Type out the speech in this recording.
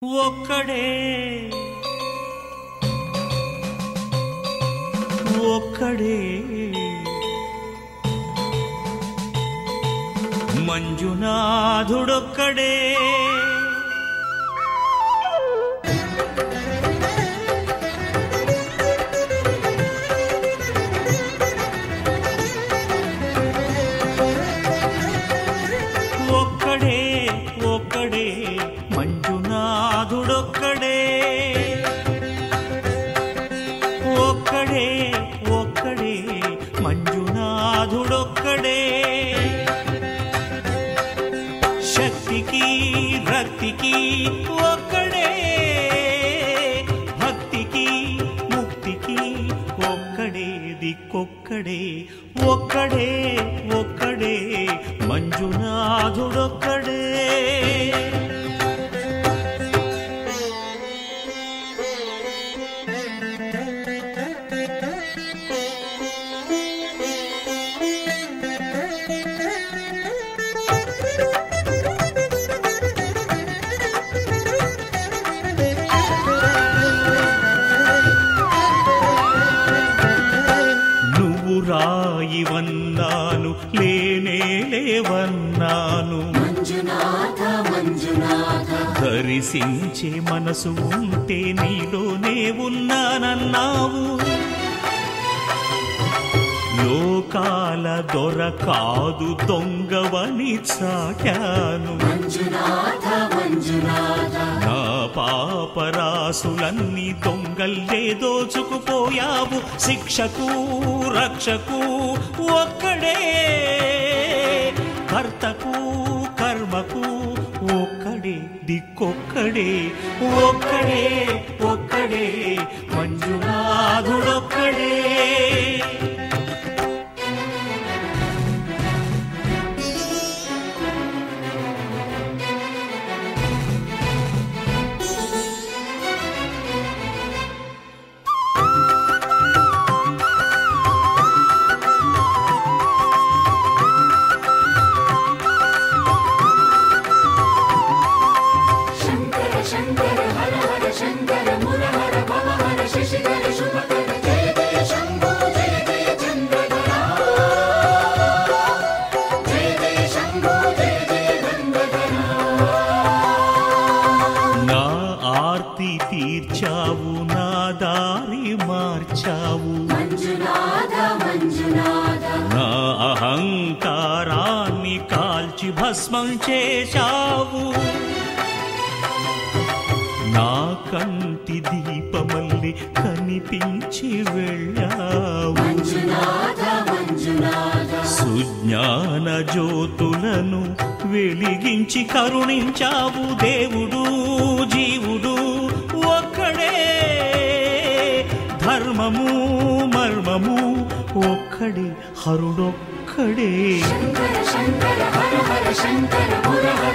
ఒక్కడే ఒక్కడే మంజునాథుడొక్కడే ఒక్కడే ఒక్కడే మంజునాథుడొక్కడే ఒక్కడే ఒక్కడే మంజునాథుడొక్కడే శక్తికి రక్తికి ఒక్కడే భక్తికి ముక్తికి ఒక్కడే దిక్కొక్కడే ఒక్కడే ఒక్కడే మంజునాథుడొక్కడే రాయివన్నాను లేనే లేవన్నాను మంజునాథ మంజునాథ దర్శించే మనసు ఉంటే నీలోనే ఉన్నానన్నావు లోకాల దొర కాదు దొంగవని చాటాను మంజునాథ మంజునాథ నా పాపరాసులన్నీ దొంగల్లే దోచుకుపోయావు శిక్షకు రక్షకు ఒక్కడే కర్తకు కర్మకు ఒక్కడే దిక్కొక్కడే ఒక్కడే ఒక్కడే మంజునాథుడొక్కడే తీర్చావు నా దారి మార్చావు మంజునాథ మంజునాథ నా అహంకారాన్ని కాల్చి భస్మం చేశావు నా కంటి దీపమల్లి కనిపించి వెళ్ళావు మంజునాథ మంజునాథ సుజ్ఞాన జ్యోతులను వెలిగించి కరుణించావు దేవుడు జీవుడు ఒక్కడే ధర్మము మర్మము ఒక్కడే హరుడొక్కడే శంకర శంకర హర హర శంకర ముర హర